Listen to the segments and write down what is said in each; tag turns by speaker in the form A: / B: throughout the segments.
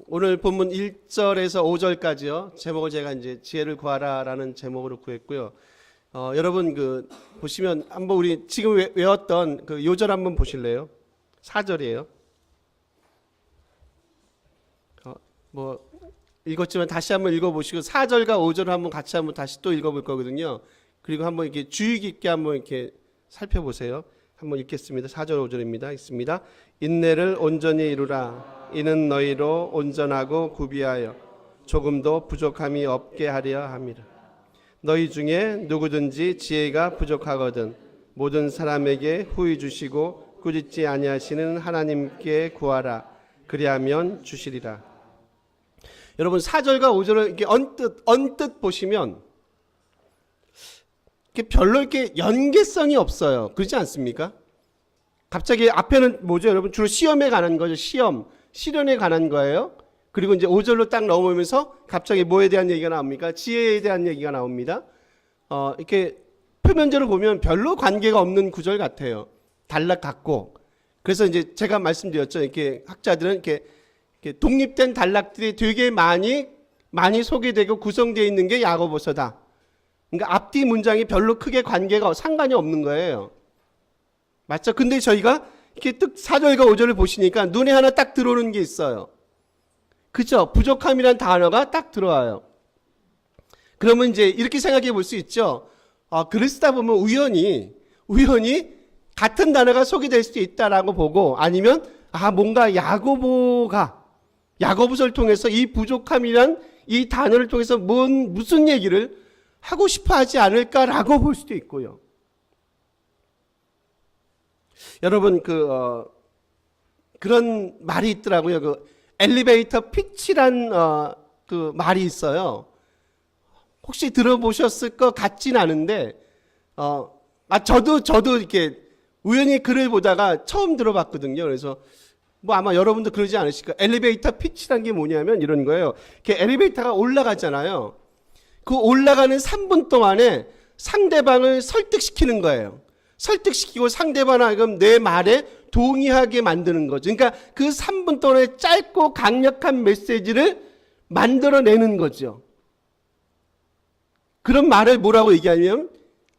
A: 오늘 본문 1절에서 5절까지요. 제목을 제가 이제 지혜를 구하라라는 제목으로 구했고요. 여러분 보시면 한번 우리 지금 외웠던 그 요절 한번 보실래요? 4절이에요. 읽었지만 다시 한번 읽어보시고 4절과 5절을 한번 같이 한번 다시 또 읽어볼 거거든요. 그리고 한번 이렇게 주의 깊게 한번 이렇게 살펴보세요. 한번 읽겠습니다. 4절 5절입니다. 읽습니다. 인내를 온전히 이루라. 이는 너희로 온전하고 구비하여 조금도 부족함이 없게 하려 함이라. 너희 중에 누구든지 지혜가 부족하거든 모든 사람에게 후히 주시고 꾸짖지 아니하시는 하나님께 구하라. 그리하면 주시리라. 여러분 4절과 5절을 이렇게 언뜻 보시면 별로 이렇게 연계성이 없어요. 그렇지 않습니까? 갑자기 앞에는 뭐죠? 여러분 주로 시험에 관한 거죠. 실현에 관한 거예요. 그리고 이제 5절로 딱 넘어오면서 갑자기 뭐에 대한 얘기가 나옵니까? 지혜에 대한 얘기가 나옵니다. 이렇게 표면적으로 보면 별로 관계가 없는 구절 같아요. 단락 같고. 그래서 이제 제가 말씀드렸죠. 이렇게 학자들은 이렇게 독립된 단락들이 되게 많이 소개되고 구성되어 있는 게 야고보서다. 그러니까 앞뒤 문장이 별로 크게 상관이 없는 거예요. 맞죠? 근데 저희가 이렇게 4절과 5절을 보시니까 눈에 하나 딱 들어오는 게 있어요. 그죠? 부족함이란 단어가 딱 들어와요. 그러면 이제 이렇게 생각해 볼 수 있죠. 글을 쓰다 보면 우연히 같은 단어가 소개될 수도 있다라고 보고 아니면 뭔가 야고보서를 통해서 이 부족함이란 이 단어를 통해서 무슨 얘기를 하고 싶어 하지 않을까라고 볼 수도 있고요. 여러분 그런 말이 있더라고요. 엘리베이터 피치란 그 말이 있어요. 혹시 들어보셨을 것 같진 않은데 저도 이렇게 우연히 글을 보다가 처음 들어봤거든요. 그래서 아마 여러분도 그러지 않으실까? 엘리베이터 피치란 게 뭐냐면 이런 거예요. 이렇게 엘리베이터가 올라가잖아요. 그 올라가는 3분 동안에 상대방을 설득시키는 거예요. 설득시키고 상대방을 내 말에 동의하게 만드는 거죠. 그러니까 그 3분 동안에 짧고 강력한 메시지를 만들어내는 거죠. 그런 말을 뭐라고 얘기하냐면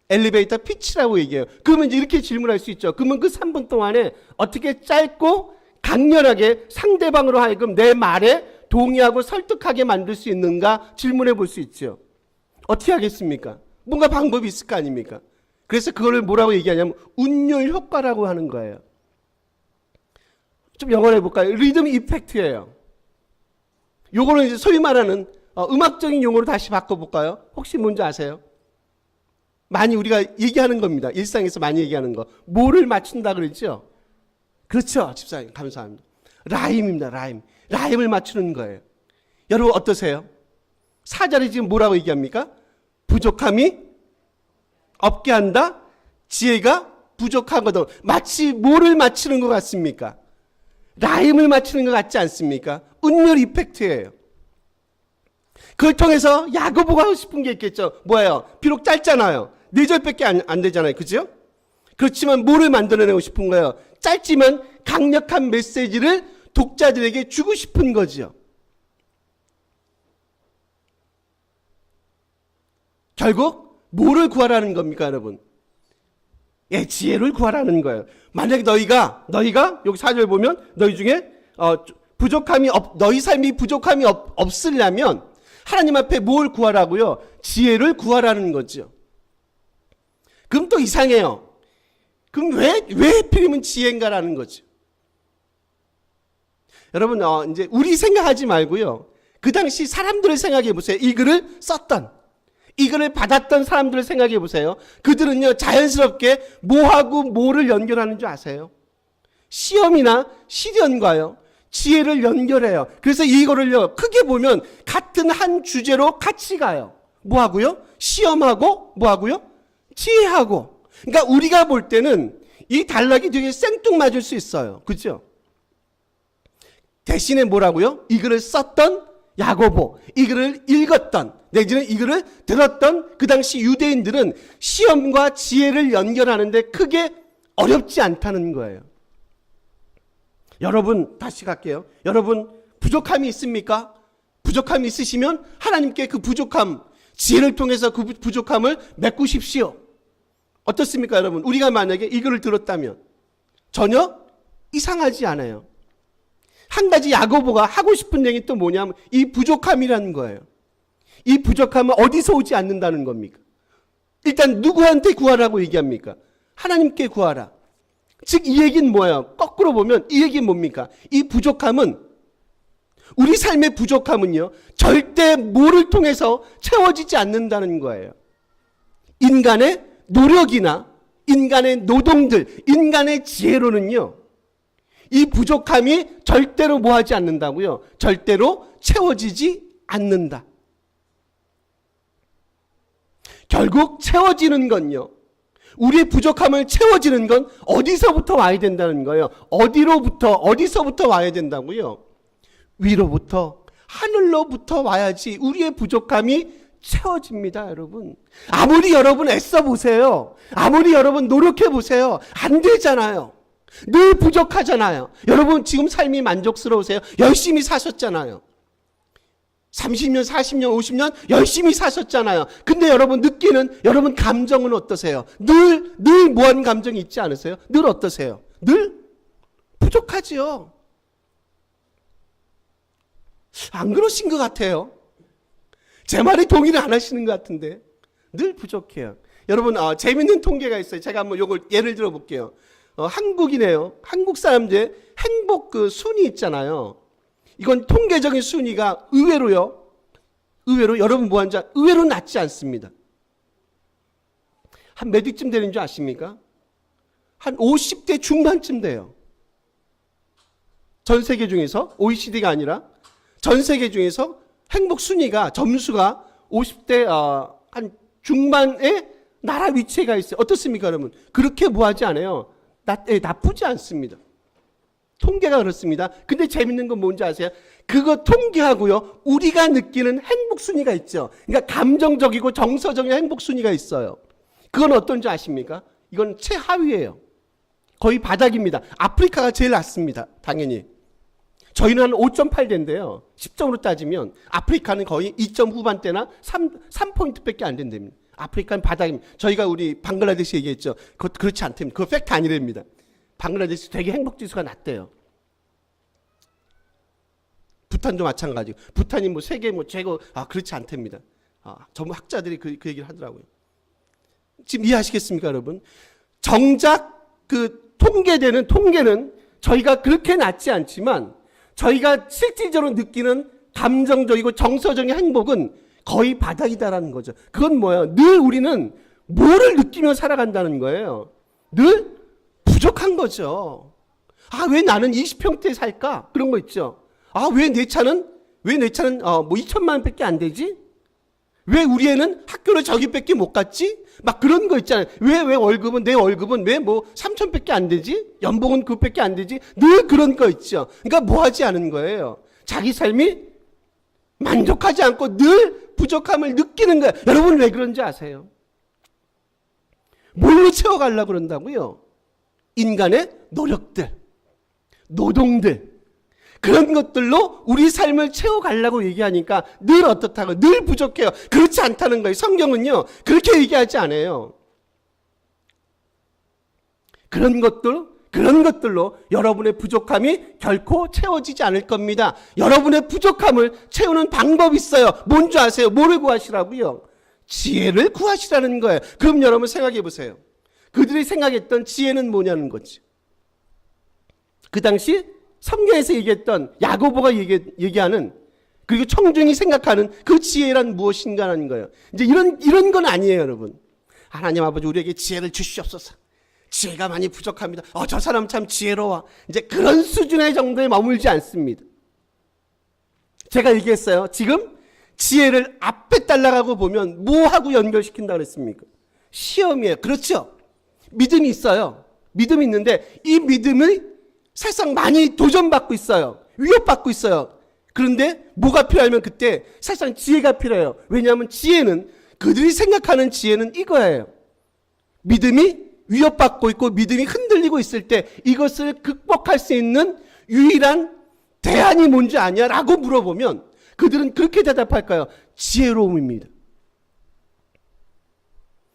A: 엘리베이터 피치라고 얘기해요. 그러면 이제 이렇게 질문할 수 있죠. 그러면 그 3분 동안에 어떻게 짧고 강렬하게 상대방으로 하여금 내 말에 동의하고 설득하게 만들 수 있는가 질문해 볼 수 있죠. 어떻게 하겠습니까? 뭔가 방법이 있을 거 아닙니까? 그래서 그거를 뭐라고 얘기하냐면 운율 효과라고 하는 거예요. 좀 영어로 해볼까요? 리듬 이펙트예요. 요거는 이제 소위 말하는 음악적인 용어로 다시 바꿔볼까요? 혹시 뭔지 아세요? 많이 우리가 얘기하는 겁니다. 일상에서 많이 얘기하는 거. 뭐를 맞춘다 그랬죠? 그렇죠. 집사님 감사합니다. 라임입니다. 라임을 맞추는 거예요. 여러분 어떠세요? 4절에 지금 뭐라고 얘기합니까? 부족함이 없게 한다. 지혜가 부족하거든. 마치 뭐를 맞추는 것 같습니까? 라임을 맞추는 것 같지 않습니까? 운율 이펙트예요. 그걸 통해서 야고보가 하고 싶은 게 있겠죠. 뭐예요? 비록 짧잖아요. 4절밖에 안 되잖아요. 그죠? 그렇지만 뭐를 만들어내고 싶은 거예요? 짧지만 강력한 메시지를 독자들에게 주고 싶은 거죠. 결국 뭐를 구하라는 겁니까, 여러분? 지혜를 구하라는 거예요. 만약에 너희가 여기 4절 보면 너희 중에 너희 삶이 부족함이 없으려면 하나님 앞에 뭘 구하라고요? 지혜를 구하라는 거죠. 그럼 또 이상해요. 그럼 왜 하필이면 지혜인가라는 거죠. 여러분 이제 우리 생각하지 말고요. 그 당시 사람들을 생각해 보세요. 이 글을 받았던 사람들을 생각해 보세요. 그들은요 자연스럽게 뭐하고 뭐를 연결하는 줄 아세요? 시험이나 시련과요 지혜를 연결해요. 그래서 이거를요 크게 보면 같은 한 주제로 같이 가요. 뭐하고요? 시험하고 뭐하고요? 지혜하고. 그러니까 우리가 볼 때는 이 단락이 되게 생뚱맞을 수 있어요. 그렇죠? 대신에 뭐라고요? 이 글을 썼던 야고보, 이 글을 읽었던 내지는 이 글을 들었던 그 당시 유대인들은 시험과 지혜를 연결하는데 크게 어렵지 않다는 거예요. 여러분 다시 갈게요. 여러분 부족함이 있습니까? 부족함이 있으시면 하나님께 그 부족함, 지혜를 통해서 그 부족함을 메꾸십시오. 어떻습니까, 여러분? 우리가 만약에 이거를 들었다면 전혀 이상하지 않아요. 한 가지 야고보가 하고 싶은 얘기 또 뭐냐면 이 부족함이라는 거예요. 이 부족함은 어디서 오지 않는다는 겁니까? 일단 누구한테 구하라고 얘기합니까? 하나님께 구하라. 즉 이 얘기는 뭐예요? 거꾸로 보면 이 얘기는 뭡니까? 이 부족함은, 우리 삶의 부족함은요, 절대 뭐를 통해서 채워지지 않는다는 거예요. 인간의 노력이나 인간의 노동들, 인간의 지혜로는요, 이 부족함이 절대로 뭐하지 않는다고요? 절대로 채워지지 않는다. 결국 채워지는 건요, 우리의 부족함을 채워지는 건 어디서부터 와야 된다는 거예요. 어디서부터 와야 된다고요? 위로부터, 하늘로부터 와야지 우리의 부족함이 채워집니다, 여러분. 아무리 여러분 애써 보세요. 아무리 여러분 노력해 보세요. 안 되잖아요. 늘 부족하잖아요. 여러분 지금 삶이 만족스러우세요? 열심히 사셨잖아요. 30년, 40년, 50년 열심히 사셨잖아요. 근데 여러분 느끼는, 여러분 감정은 어떠세요? 늘 무한 감정이 있지 않으세요? 늘 어떠세요? 늘 부족하지요. 안 그러신 것 같아요. 제 말에 동의를 안 하시는 것 같은데 늘 부족해요. 여러분 재밌는 통계가 있어요. 제가 한번 요걸 예를 들어 볼게요. 한국이네요. 한국 사람들의 행복 그 순위 있잖아요. 이건 통계적인 순위가 의외로 여러분 뭐하는지 의외로 낮지 않습니다. 한 몇 위쯤 되는 줄 아십니까? 한 50대 중반쯤 돼요. 전 세계 중에서, OECD가 아니라 전 세계 중에서 행복 순위가, 점수가 50대 한 중반의 나라 위치가 있어요. 어떻습니까, 여러분? 그렇게 뭐하지 않아요. 나쁘지 않습니다. 통계가 그렇습니다. 근데 재밌는 건 뭔지 아세요? 그거 통계하고요, 우리가 느끼는 행복 순위가 있죠. 그러니까 감정적이고 정서적인 행복 순위가 있어요. 그건 어떤지 아십니까? 이건 최하위예요. 거의 바닥입니다. 아프리카가 제일 낮습니다. 당연히. 저희는 한 5.8대인데요. 10점으로 따지면 아프리카는 거의 2점 후반대나 3포인트밖에 안 된답니다. 아프리카는 바닥입니다. 저희가 우리 방글라데시 얘기했죠. 그렇지 않답니다. 그거 팩트 아니랍니다. 방글라데시 되게 행복지수가 낮대요. 부탄도 마찬가지고. 부탄이 뭐 세계 뭐 최고, 그렇지 않답니다. 전부 학자들이 그 얘기를 하더라고요. 지금 이해하시겠습니까, 여러분? 정작 그 통계는 저희가 그렇게 낮지 않지만 저희가 실질적으로 느끼는 감정적이고 정서적인 행복은 거의 바닥이다라는 거죠. 그건 뭐예요? 늘 우리는 뭐를 느끼며 살아간다는 거예요. 늘 부족한 거죠. 왜 나는 20평대에 살까? 그런 거 있죠. 왜 내 차는 뭐 2천만 원밖에 안 되지? 왜 우리 애는 학교를 저기밖에 못 갔지? 막 그런 거 있잖아요. 왜 내 월급은 왜 뭐 3천밖에 안 되지? 연봉은 그것밖에 안 되지? 늘 그런 거 있죠. 그러니까 뭐 하지 않은 거예요. 자기 삶이 만족하지 않고 늘 부족함을 느끼는 거예요. 여러분 왜 그런지 아세요? 뭘로 채워가려고 그런다고요? 인간의 노력들, 노동들, 그런 것들로 우리 삶을 채워가려고 얘기하니까 늘 어떻다고, 늘 부족해요. 그렇지 않다는 거예요. 성경은요, 그렇게 얘기하지 않아요. 그런 것들로 여러분의 부족함이 결코 채워지지 않을 겁니다. 여러분의 부족함을 채우는 방법이 있어요. 뭔지 아세요? 뭐를 구하시라고요? 지혜를 구하시라는 거예요. 그럼 여러분 생각해 보세요. 그들이 생각했던 지혜는 뭐냐는 거지. 그 당시 성경에서 얘기했던, 야고보가 얘기하는, 그리고 청중이 생각하는 그 지혜란 무엇인가라는 거예요. 이제 이런 건 아니에요, 여러분. 하나님 아버지 우리에게 지혜를 주시옵소서. 지혜가 많이 부족합니다. 저 사람 참 지혜로워. 이제 그런 수준의 정도에 머물지 않습니다. 제가 얘기했어요. 지금 지혜를 앞에 따라가고 보면 뭐하고 연결시킨다 그랬습니까? 시험이에요. 그렇죠? 믿음이 있어요. 믿음이 있는데 이 믿음이 사실상 많이 도전받고 있어요. 위협받고 있어요. 그런데 뭐가 필요하면 그때 사실상 지혜가 필요해요. 왜냐하면 지혜는, 그들이 생각하는 지혜는 이거예요. 믿음이 위협받고 있고 믿음이 흔들리고 있을 때 이것을 극복할 수 있는 유일한 대안이 뭔지 아냐? 라고 물어보면 그들은 그렇게 대답할까요? 지혜로움입니다.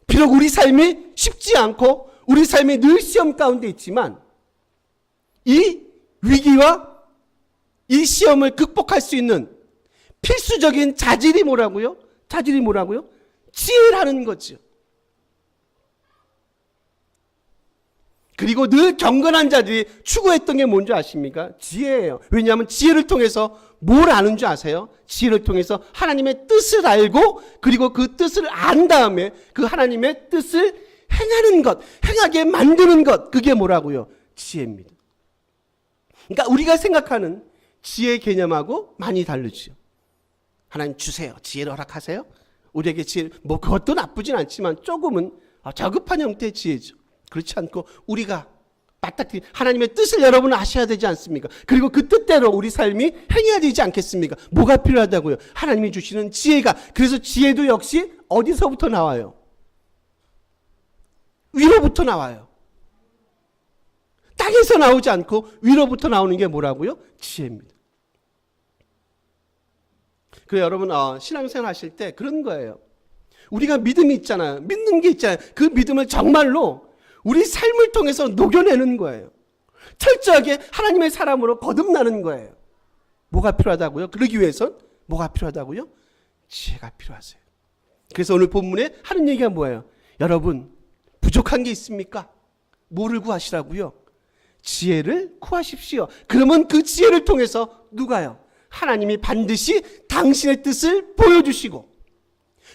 A: 비록 우리 삶이 쉽지 않고 우리 삶이 늘 시험 가운데 있지만 이 위기와 이 시험을 극복할 수 있는 필수적인 자질이 뭐라고요? 자질이 뭐라고요? 지혜라는 거죠. 그리고 늘 경건한 자들이 추구했던 게 뭔지 아십니까? 지혜예요. 왜냐하면 지혜를 통해서 뭘 아는 줄 아세요? 지혜를 통해서 하나님의 뜻을 알고 그리고 그 뜻을 안 다음에 그 하나님의 뜻을 행하는 것, 행하게 만드는 것, 그게 뭐라고요? 지혜입니다. 그러니까 우리가 생각하는 지혜 개념하고 많이 다르죠. 하나님 주세요. 지혜를 허락하세요. 우리에게 지혜, 뭐 그것도 나쁘진 않지만 조금은 저급한 형태의 지혜죠. 그렇지 않고 우리가 맞닥뜨린 하나님의 뜻을 여러분은 아셔야 되지 않습니까? 그리고 그 뜻대로 우리 삶이 행해야 되지 않겠습니까? 뭐가 필요하다고요? 하나님이 주시는 지혜가. 그래서 지혜도 역시 어디서부터 나와요? 위로부터 나와요. 땅에서 나오지 않고 위로부터 나오는 게 뭐라고요? 지혜입니다. 그래서 여러분 신앙생활 하실 때 그런 거예요. 우리가 믿음이 있잖아요. 믿는 게 있잖아요. 그 믿음을 정말로 우리 삶을 통해서 녹여내는 거예요. 철저하게 하나님의 사람으로 거듭나는 거예요. 뭐가 필요하다고요? 그러기 위해선 뭐가 필요하다고요? 지혜가 필요하세요. 그래서 오늘 본문에 하는 얘기가 뭐예요? 여러분 부족한 게 있습니까? 뭐를 구하시라고요? 지혜를 구하십시오. 그러면 그 지혜를 통해서 누가요? 하나님이 반드시 당신의 뜻을 보여주시고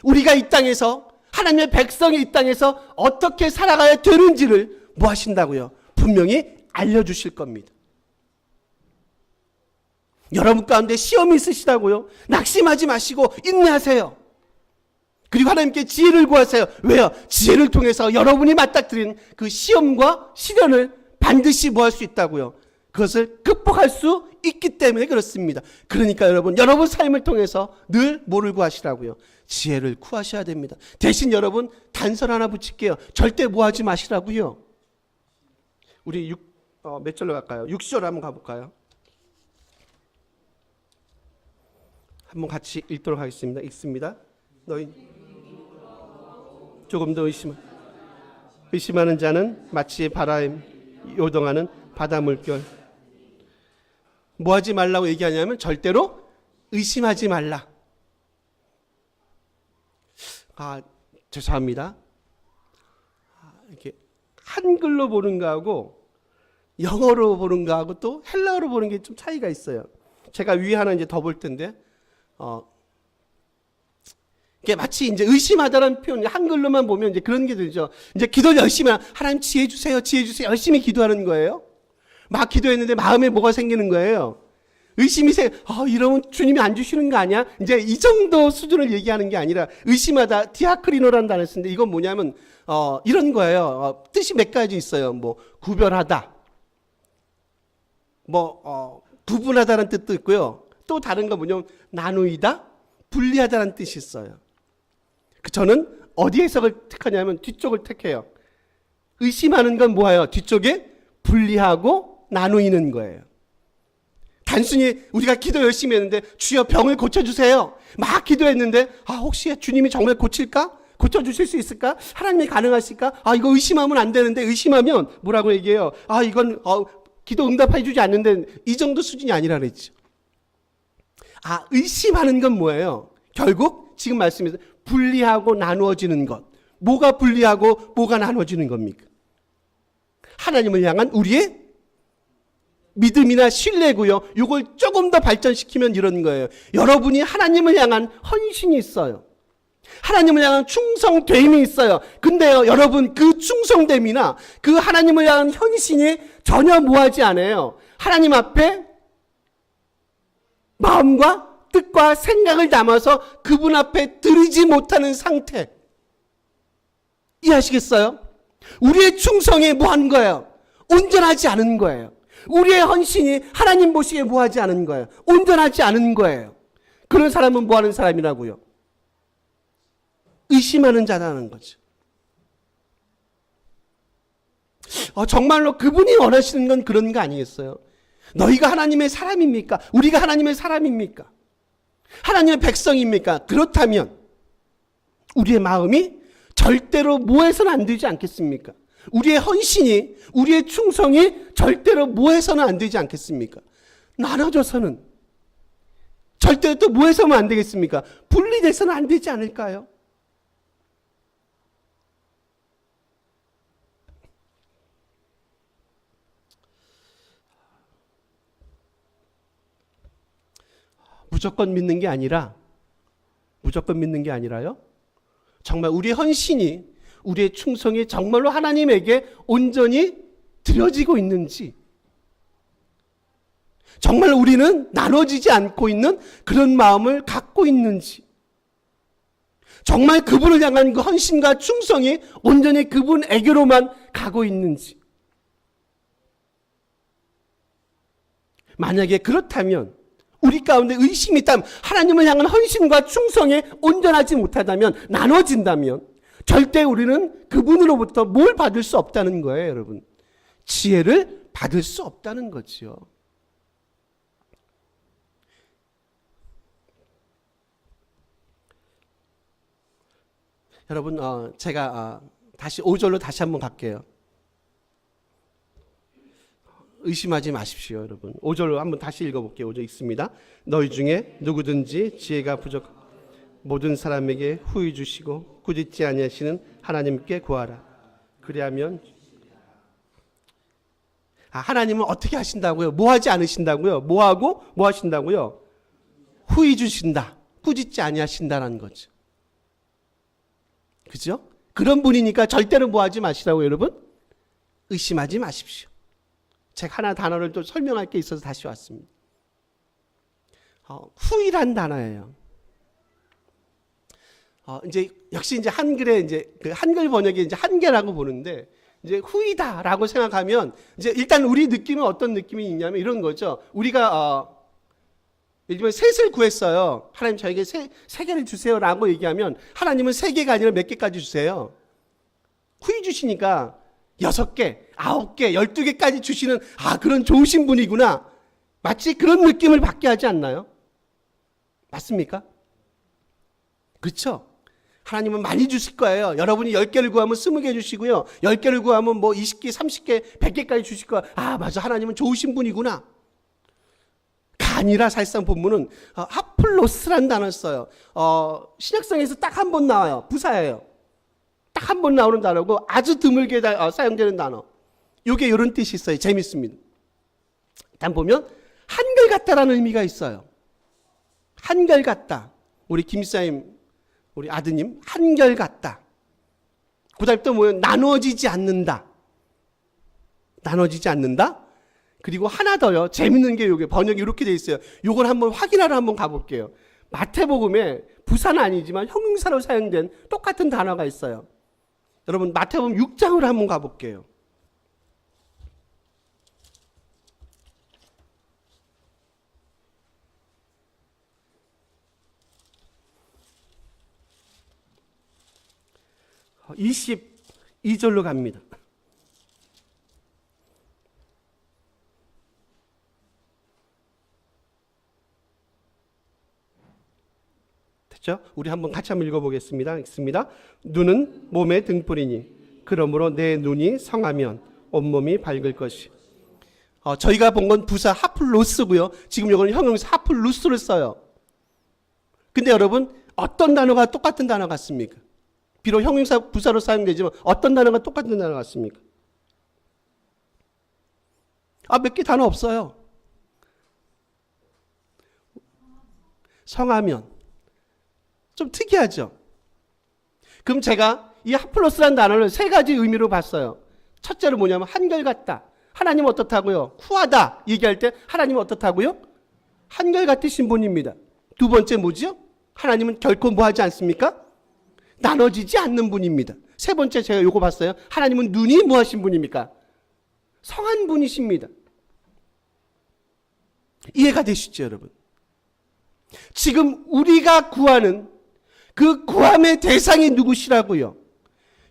A: 우리가 이 땅에서 하나님의 백성이 이 땅에서 어떻게 살아가야 되는지를 뭐 하신다고요? 분명히 알려주실 겁니다. 여러분 가운데 시험이 있으시다고요? 낙심하지 마시고 인내하세요. 그리고 하나님께 지혜를 구하세요. 왜요? 지혜를 통해서 여러분이 맞닥뜨린 그 시험과 시련을 반드시 뭐 할 수 있다고요? 그것을 극복할 수 있기 때문에 그렇습니다. 그러니까 여러분 삶을 통해서 늘 뭐를 구하시라고요? 지혜를 구하셔야 됩니다. 대신 여러분 단서 하나 붙일게요. 절대 뭐 하지 마시라고요. 우리 몇 절로 갈까요? 6절 한번 가볼까요? 한번 같이 읽도록 하겠습니다. 읽습니다. 너희 조금 더 의심하는 자는 마치 바람에 요동하는 바다 물결. 뭐 하지 말라고 얘기하냐면 절대로 의심하지 말라. 죄송합니다. 이렇게 한글로 보는 거하고 영어로 보는 거하고 또 헬라어로 보는 게 좀 차이가 있어요. 제가 위에 하나 이제 더 볼 텐데, 이게 마치 이제 의심하다라는 표현, 한글로만 보면 이제 그런 게 들죠. 이제 기도를 열심히 하나님 지혜 주세요, 지혜 주세요. 열심히 기도하는 거예요. 막 기도했는데 마음에 뭐가 생기는 거예요. 의심이 이러면 주님이 안 주시는 거 아니야? 이제 이 정도 수준을 얘기하는 게 아니라 의심하다, 디아크리노라는 단어를 쓰는데 이건 뭐냐면 이런 거예요. 뜻이 몇 가지 있어요. 뭐 구별하다, 구분하다는 뜻도 있고요. 또 다른 거 뭐냐면 나누이다, 분리하다는 뜻이 있어요. 저는 어디 해석을 택하냐면 뒤쪽을 택해요. 의심하는 건 뭐예요? 뒤쪽에 분리하고 나누이는 거예요. 단순히 우리가 기도 열심히 했는데 주여 병을 고쳐주세요. 막 기도했는데 혹시 주님이 정말 고칠까? 고쳐주실 수 있을까? 하나님이 가능하실까? 이거 의심하면 안 되는데 의심하면 뭐라고 얘기해요? 이건 기도 응답해 주지 않는데 이 정도 수준이 아니라 그랬죠. 의심하는 건 뭐예요? 결국 지금 말씀에서 분리하고 나누어지는 것. 뭐가 분리하고 뭐가 나누어지는 겁니까? 하나님을 향한 우리의 믿음이나 신뢰고요. 이걸 조금 더 발전시키면 이런 거예요. 여러분이 하나님을 향한 헌신이 있어요. 하나님을 향한 충성됨이 있어요. 근데요, 여러분 그 충성됨이나 그 하나님을 향한 헌신이 전혀 뭐하지 않아요. 하나님 앞에 마음과 뜻과 생각을 담아서 그분 앞에 드리지 못하는 상태. 이해하시겠어요? 우리의 충성이 뭐한 거예요? 온전하지 않은 거예요. 우리의 헌신이 하나님 보시기에 뭐하지 않은 거예요? 온전하지 않은 거예요. 그런 사람은 뭐하는 사람이라고요? 의심하는 자라는 거죠. 정말로 그분이 원하시는 건 그런 거 아니겠어요? 너희가 하나님의 사람입니까? 우리가 하나님의 사람입니까? 하나님의 백성입니까? 그렇다면 우리의 마음이 절대로 모해서는 안 되지 않겠습니까? 우리의 헌신이, 우리의 충성이 절대로 모해서는 안 되지 않겠습니까? 나눠져서는, 절대로 또 모해서는 안 되겠습니까? 분리돼서는 안 되지 않을까요? 무조건 믿는 게 아니라요. 정말 우리의 헌신이, 우리의 충성이 정말로 하나님에게 온전히 드려지고 있는지, 정말 우리는 나눠지지 않고 있는 그런 마음을 갖고 있는지, 정말 그분을 향한 그 헌신과 충성이 온전히 그분에게로만 가고 있는지. 만약에 그렇다면, 우리 가운데 의심이 있다면, 하나님을 향한 헌신과 충성에 온전하지 못하다면, 나눠진다면 절대 우리는 그분으로부터 뭘 받을 수 없다는 거예요, 여러분. 지혜를 받을 수 없다는 거지요. 여러분, 제가 다시 5절로 다시 한번 갈게요. 의심하지 마십시오, 여러분. 5절로 한번 다시 읽어볼게요. 5절 읽습니다. 너희 중에 누구든지 지혜가 부족한 모든 사람에게 후히 주시고 꾸짖지 아니하시는 하나님께 구하라. 그리하면 하나님은 어떻게 하신다고요? 뭐 하지 않으신다고요? 뭐 하고 뭐 하신다고요? 후히 주신다. 꾸짖지 아니하신다라는 거죠. 그죠? 그런 분이니까 절대로 뭐 하지 마시라고, 여러분. 의심하지 마십시오. 제가 하나 단어를 또 설명할 게 있어서 다시 왔습니다. 후이란 단어예요. 이제 역시 이제 한글에 이제 그 한글 번역에 이제 한계라고 보는데, 이제 후이다라고 생각하면 이제 일단 우리 느낌은 어떤 느낌이 있냐면 이런 거죠. 우리가 예를 들면 셋을 구했어요. 하나님 저에게 세 개를 주세요라고 얘기하면 하나님은 세 개가 아니라 몇 개까지 주세요. 후이 주시니까 6개, 9개, 12개까지 주시는 그런 좋으신 분이구나. 마치 그런 느낌을 받게 하지 않나요? 맞습니까? 그렇죠? 하나님은 많이 주실 거예요. 여러분이 10개를 구하면 20개 주시고요. 10개를 구하면 뭐 20개, 30개, 100개까지 주실 거예요. 맞아. 하나님은 좋으신 분이구나. 가 아니라 사실상 본문은 하플로스라는 단어를 써요. 신약성에서 딱 한 번 나와요. 부사예요. 딱 한 번 나오는 단어고 아주 드물게 사용되는 단어. 이게 이런 뜻이 있어요. 재밌습니다. 일단 보면 한결같다라는 의미가 있어요. 한결같다. 우리 김사님, 우리 아드님 한결같다. 그 다음에 또 뭐예요? 나눠지지 않는다. 나눠지지 않는다. 그리고 하나 더요. 재밌는 게 이게 번역이 이렇게 돼 있어요. 이걸 한번 확인하러 한번 가볼게요. 마태복음에 부사는 아니지만 형용사로 사용된 똑같은 단어가 있어요. 여러분 마태복음 6장으로 한번 가볼게요. 어, 22절로 갑니다. 됐죠? 우리 한번 같이 한번 읽어보겠습니다. 읽습니다. 눈은 몸의 등불이니 그러므로 내 눈이 성하면 온몸이 밝을 것이. 저희가 본 건 부사 하플로스고요. 지금 이거는 형용사 하플루스를 써요. 근데 여러분 어떤 단어가 똑같은 단어 같습니까? 비록 형용사 부사로 사용되지만 어떤 단어가 똑같은 단어 같습니까? 몇 개 단어 없어요. 성하면. 좀 특이하죠? 그럼 제가 이 하플로스라는 단어를 세 가지 의미로 봤어요. 첫째로 뭐냐면 한결같다. 하나님 어떻다고요? 후하다 얘기할 때 하나님 어떻다고요? 한결같으신 분입니다. 두 번째 뭐죠? 하나님은 결코 뭐 하지 않습니까? 나눠지지 않는 분입니다. 세 번째 제가 요거 봤어요. 하나님은 눈이 뭐 하신 분입니까? 성한 분이십니다. 이해가 되시죠, 여러분? 지금 우리가 구하는 그 구함의 대상이 누구시라고요?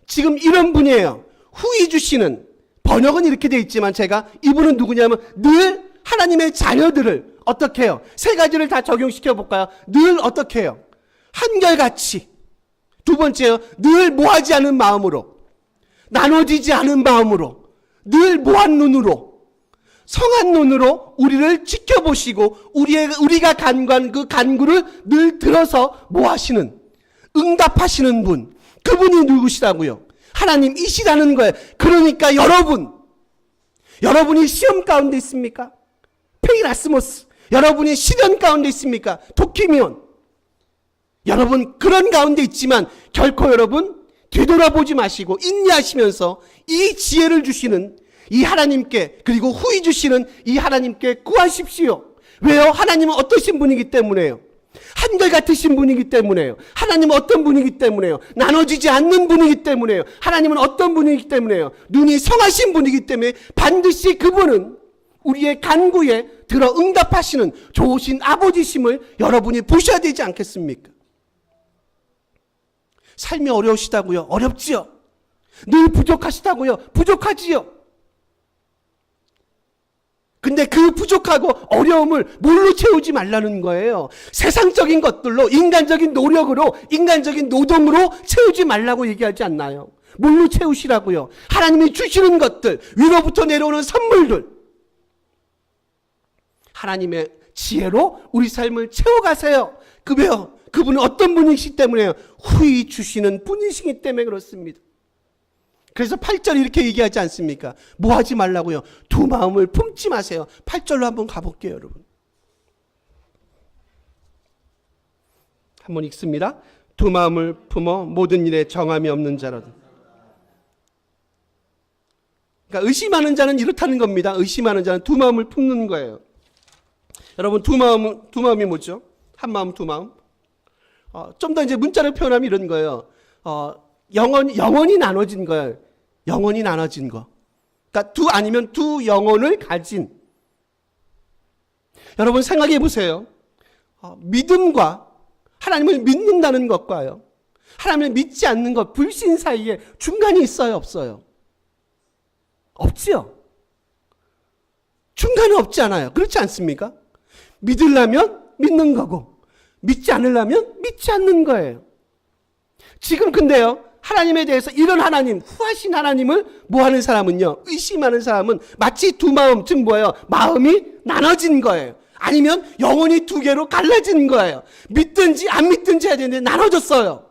A: 지금 이런 분이에요. 후히 주시는, 번역은 이렇게 돼 있지만 제가 이분은 누구냐면 늘 하나님의 자녀들을 어떻게 해요? 세 가지를 다 적용시켜 볼까요? 늘 어떻게 해요? 한결같이. 두 번째요. 늘 모하지 않은 마음으로. 나눠지지 않은 마음으로. 늘 모한 눈으로. 성한 눈으로 우리를 지켜보시고 우리가 간구한 그 간구를 늘 들어서 모하시는, 응답하시는 분. 그분이 누구시라고요? 하나님이시라는 거예요. 그러니까 여러분이 시험 가운데 있습니까? 페이라스모스. 여러분이 시련 가운데 있습니까? 도키미온. 여러분 그런 가운데 있지만 결코 여러분 뒤돌아보지 마시고 인내하시면서 이 지혜를 주시는 이 하나님께, 그리고 후히 주시는 이 하나님께 구하십시오. 왜요? 하나님은 어떠신 분이기 때문에요. 한결같으신 분이기 때문에요. 하나님은 어떤 분이기 때문에요. 나눠지지 않는 분이기 때문에요. 하나님은 어떤 분이기 때문에요. 눈이 성하신 분이기 때문에 반드시 그분은 우리의 간구에 들어 응답하시는 좋으신 아버지심을 여러분이 보셔야 되지 않겠습니까? 삶이 어려우시다고요? 어렵지요. 늘 부족하시다고요? 부족하지요. 근데 그 부족하고 어려움을 뭘로 채우지 말라는 거예요. 세상적인 것들로, 인간적인 노력으로, 인간적인 노동으로 채우지 말라고 얘기하지 않나요? 뭘로 채우시라고요? 하나님이 주시는 것들, 위로부터 내려오는 선물들, 하나님의 지혜로 우리 삶을 채워가세요. 왜요? 그분은 어떤 분이시기 때문에요? 후히 주시는 분이시기 때문에 그렇습니다. 그래서 8절 이렇게 얘기하지 않습니까? 뭐 하지 말라고요? 두 마음을 품지 마세요. 8절로 한번 가볼게요, 여러분. 한번 읽습니다. 두 마음을 품어 모든 일에 정함이 없는 자로다. 그러니까 의심하는 자는 이렇다는 겁니다. 의심하는 자는 두 마음을 품는 거예요. 여러분 두 마음이 뭐죠? 한 마음, 두 마음. 좀 더 이제 문자를 표현하면 이런 거예요. 영혼이 나눠진 거예요. 영혼이 나눠진 거. 그러니까 아니면 두 영혼을 가진. 여러분 생각해 보세요. 믿음과 하나님을 믿는다는 것과요, 하나님을 믿지 않는 것, 불신 사이에 중간이 있어요, 없어요? 없지요. 중간은 없지 않아요. 그렇지 않습니까? 믿으려면 믿는 거고, 믿지 않으려면 믿지 않는 거예요. 지금 근데요, 하나님에 대해서 이런 하나님, 후하신 하나님을 뭐하는 사람은요, 의심하는 사람은 마치 두 마음, 즉 뭐예요? 마음이 나눠진 거예요. 아니면 영혼이 두 개로 갈라진 거예요. 믿든지 안 믿든지 해야 되는데 나눠졌어요.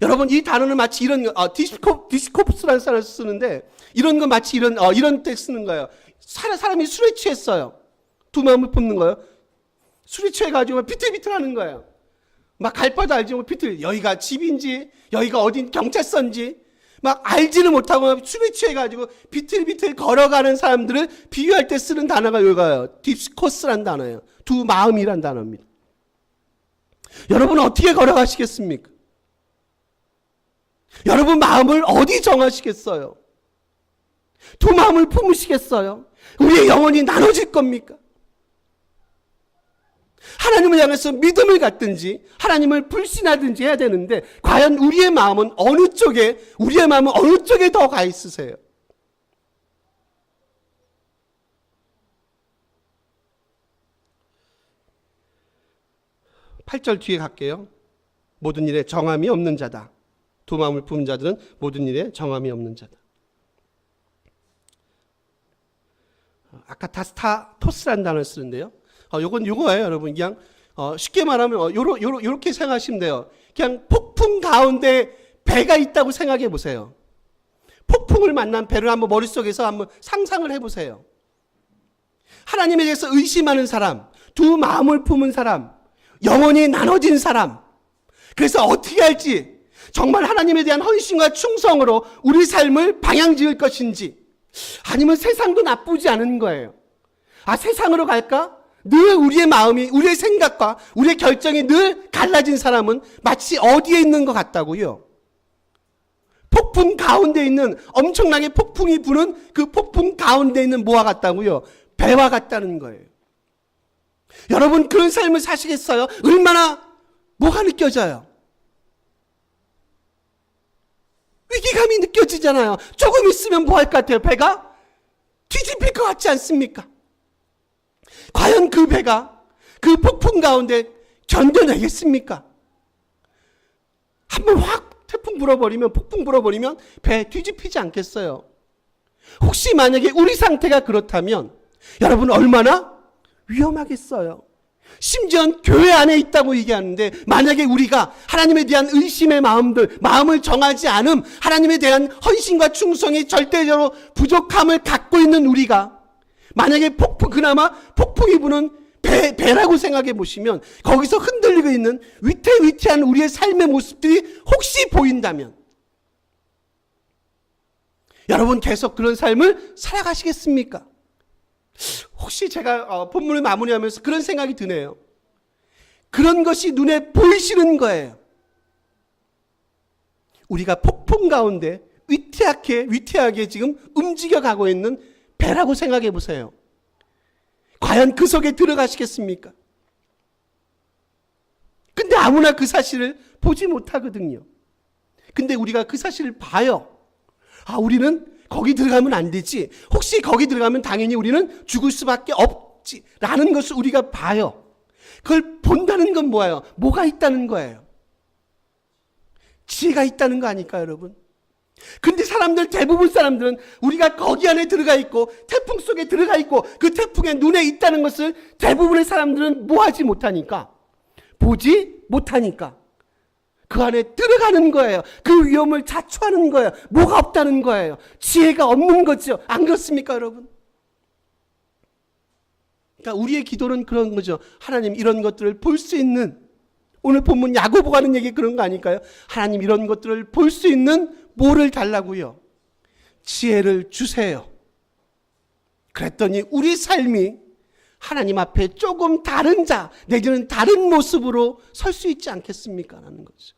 A: 여러분 이 단어는 마치 이런 디스코프스라는 단어를 쓰는데, 이런 건 마치 이런 때 쓰는 거예요. 사람이 술에 취했어요. 두 마음을 품는 거예요. 술에 취해가지고 비틀비틀하는 거예요. 막 갈 바도 알지 뭐 비틀, 여기가 집인지 여기가 어딘 경찰서인지 막 알지는 못하고 술에 취해가지고 비틀비틀 걸어가는 사람들을 비유할 때 쓰는 단어가 이거예요. 디스코스란 단어예요. 두 마음이란 단어입니다. 여러분은 어떻게 걸어가시겠습니까? 여러분 마음을 어디 정하시겠어요? 두 마음을 품으시겠어요? 우리의 영혼이 나눠질 겁니까? 하나님을 향해서 믿음을 갖든지 하나님을 불신하든지 해야 되는데, 과연 우리의 마음은 어느 쪽에 더 가 있으세요? (8절) 뒤에 갈게요. 모든 일에 정함이 없는 자다. 두 마음을 품은 자들은 모든 일에 정함이 없는 자다. 아카타스타토스라는 단어를 쓰는데요. 요거예요, 여러분. 그냥 쉽게 말하면 요렇게 생각하시면 돼요. 그냥 폭풍 가운데 배가 있다고 생각해 보세요. 폭풍을 만난 배를 한번 머릿속에서 한번 상상을 해 보세요. 하나님에 대해서 의심하는 사람, 두 마음을 품은 사람, 영혼이 나눠진 사람. 그래서 어떻게 할지, 정말 하나님에 대한 헌신과 충성으로 우리 삶을 방향 지을 것인지, 아니면 세상도 나쁘지 않은 거예요. 세상으로 갈까? 늘 우리의 마음이, 우리의 생각과 우리의 결정이 늘 갈라진 사람은 마치 어디에 있는 것 같다고요? 폭풍 가운데 있는, 엄청나게 폭풍이 부는 그 폭풍 가운데 있는 뭐와 같다고요? 배와 같다는 거예요. 여러분 그런 삶을 사시겠어요? 얼마나 뭐가 느껴져요? 위기감이 느껴지잖아요. 조금 있으면 뭐 할 것 같아요? 배가 뒤집힐 것 같지 않습니까? 과연 그 배가 그 폭풍 가운데 견뎌내겠습니까? 한번 확 태풍 불어버리면, 폭풍 불어버리면 배 뒤집히지 않겠어요? 혹시 만약에 우리 상태가 그렇다면 여러분 얼마나 위험하겠어요? 심지어 교회 안에 있다고 얘기하는데, 만약에 우리가 하나님에 대한 의심의 마음을 정하지 않음, 하나님에 대한 헌신과 충성이 절대적으로 부족함을 갖고 있는 우리가 만약에 그나마 폭풍이 부는 배라고 생각해 보시면, 거기서 흔들리고 있는 위태위태한 우리의 삶의 모습들이 혹시 보인다면 여러분 계속 그런 삶을 살아가시겠습니까? 혹시 제가 본문을 마무리하면서 그런 생각이 드네요. 그런 것이 눈에 보이시는 거예요. 우리가 폭풍 가운데 위태하게 지금 움직여가고 있는 배라고 생각해 보세요. 과연 그 속에 들어가시겠습니까? 근데 아무나 그 사실을 보지 못하거든요. 근데 우리가 그 사실을 봐요. 우리는 거기 들어가면 안 되지. 혹시 거기 들어가면 당연히 우리는 죽을 수밖에 없지. 라는 것을 우리가 봐요. 그걸 본다는 건 뭐예요? 뭐가 있다는 거예요? 지혜가 있다는 거 아닐까요, 여러분? 근데 대부분 사람들은 우리가 거기 안에 들어가 있고 태풍 속에 들어가 있고 그 태풍의 눈에 있다는 것을 대부분의 사람들은 뭐하지 못하니까, 보지 못하니까 그 안에 들어가는 거예요. 그 위험을 자초하는 거예요. 뭐가 없다는 거예요. 지혜가 없는 거죠. 안 그렇습니까, 여러분? 그러니까 우리의 기도는 그런 거죠. 하나님, 이런 것들을 볼 수 있는, 오늘 본문 야고보가 하는 얘기 그런 거 아닐까요? 하나님, 이런 것들을 볼 수 있는 뭐를 달라고요? 지혜를 주세요. 그랬더니 우리 삶이 하나님 앞에 조금 다른 내지는 다른 모습으로 설 수 있지 않겠습니까? 라는 거죠.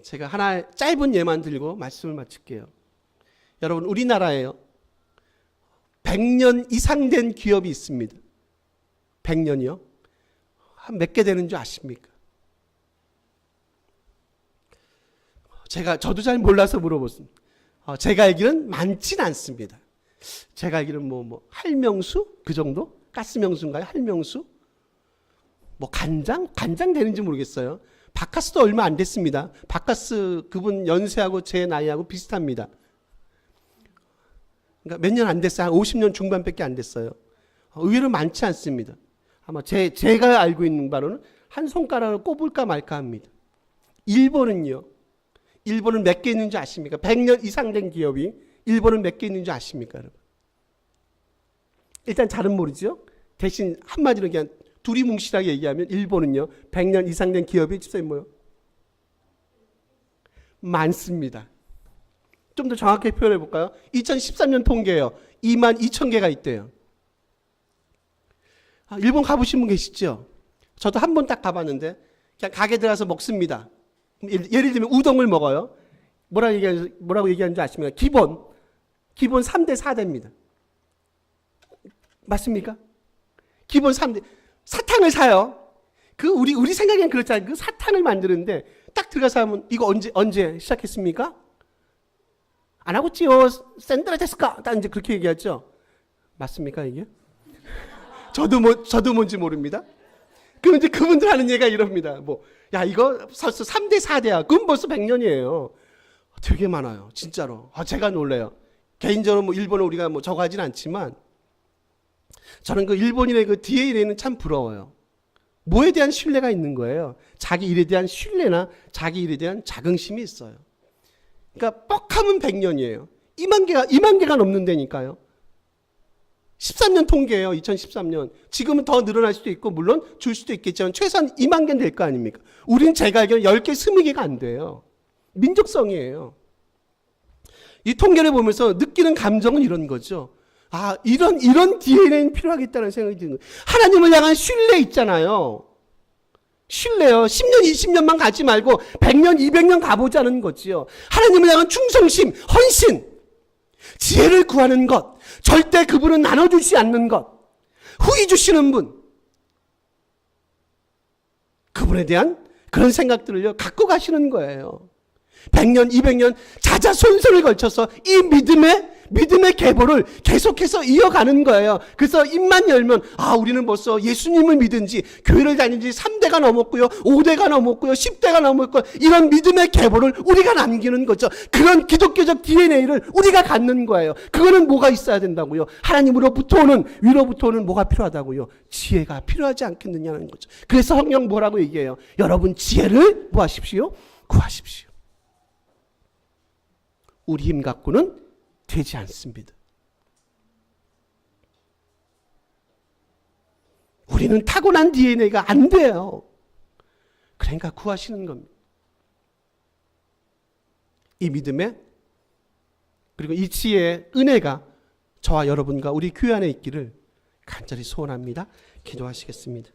A: 제가 하나의 짧은 예만 들고 말씀을 마칠게요. 여러분, 우리나라에요, 100년 이상 된 기업이 있습니다. 100년이요? 한 몇 개 되는 줄 아십니까? 저도 잘 몰라서 물어봤습니다. 제가 알기로는 많진 않습니다. 제가 알기로는 할명수? 그 정도? 가스명수인가요? 할명수? 간장 되는지 모르겠어요. 바카스도 얼마 안 됐습니다. 바카스 그분 연세하고 제 나이하고 비슷합니다. 그러니까 몇 년 안 됐어요. 한 50년 중반밖에 안 됐어요. 의외로 많지 않습니다. 아마 제가 알고 있는 바로는 한 손가락을 꼽을까 말까 합니다. 일본은 몇 개 있는지 아십니까? 100년 이상 된 기업이 일본은 몇 개 있는지 아십니까, 여러분? 일단 잘은 모르죠. 대신 한마디로 그냥 두리뭉실하게 얘기하면 일본은요, 100년 이상 된 기업이 집사님 뭐요? 많습니다. 좀 더 정확하게 표현해 볼까요? 2013년 통계예요. 22,000개가 있대요. 일본 가보신 분 계시죠? 저도 한 번 딱 가봤는데 그냥 가게 들어가서 먹습니다. 예를 들면 우동을 먹어요. 뭐라고 얘기하는지 아십니까? 기본 3대 4대입니다. 맞습니까? 기본 3대. 사탕을 사요. 우리 생각엔 그렇잖아요. 그 사탕을 만드는데 딱 들어가서 하면 이거 언제 시작했습니까? 안 하고 찌요. 샌드라 데스까? 딱 이제 그렇게 얘기하죠. 맞습니까, 이게? 저도 뭔지 모릅니다. 그럼 이제 그분들 하는 얘기가 이럽니다. 이거 벌써 3대 4대야. 그럼 벌써 100년이에요. 되게 많아요. 진짜로. 제가 놀래요. 개인적으로 일본을 우리가 저거 하진 않지만 저는 그 일본인의 그 DNA는 참 부러워요. 뭐에 대한 신뢰가 있는 거예요? 자기 일에 대한 신뢰나 자기 일에 대한 자긍심이 있어요. 그러니까 뻑하면 100년이에요. 2만 개가 넘는다니까요. 13년 통계예요. 2013년. 지금은 더 늘어날 수도 있고 물론 줄 수도 있겠지만 최소한 2만 개는 될 거 아닙니까? 우리는 제가 알기로는 10개, 20개가 안 돼요. 민족성이에요. 이 통계를 보면서 느끼는 감정은 이런 거죠. 이런 DNA는 필요하겠다는 생각이 드는 거예요. 하나님을 향한 신뢰 있잖아요. 신뢰요. 10년, 20년만 가지 말고 100년, 200년 가보자는 거지요. 하나님을 향한 충성심, 헌신, 지혜를 구하는 것, 절대 그분은 나눠주지 않는 것, 후히 주시는 분, 그분에 대한 그런 생각들을요 갖고 가시는 거예요. 100년, 200년 자자손손을 걸쳐서 이 믿음의 믿음의 계보를 계속해서 이어가는 거예요. 그래서 입만 열면 우리는 벌써 예수님을 믿은 지 교회를 다닌 지 3대가 넘었고요. 5대가 넘었고요. 10대가 넘었고요. 이런 믿음의 계보를 우리가 남기는 거죠. 그런 기독교적 DNA를 우리가 갖는 거예요. 그거는 뭐가 있어야 된다고요? 하나님으로부터 오는, 위로부터 오는 뭐가 필요하다고요? 지혜가 필요하지 않겠느냐는 거죠. 그래서 성경 뭐라고 얘기해요? 여러분 지혜를 뭐 하십시오? 구하십시오. 우리 힘 갖고는 되지 않습니다. 우리는 타고난 DNA가 안 돼요. 그러니까 구하시는 겁니다. 이 믿음에 그리고 이 지혜의 은혜가 저와 여러분과 우리 교회 안에 있기를 간절히 소원합니다. 기도하시겠습니다.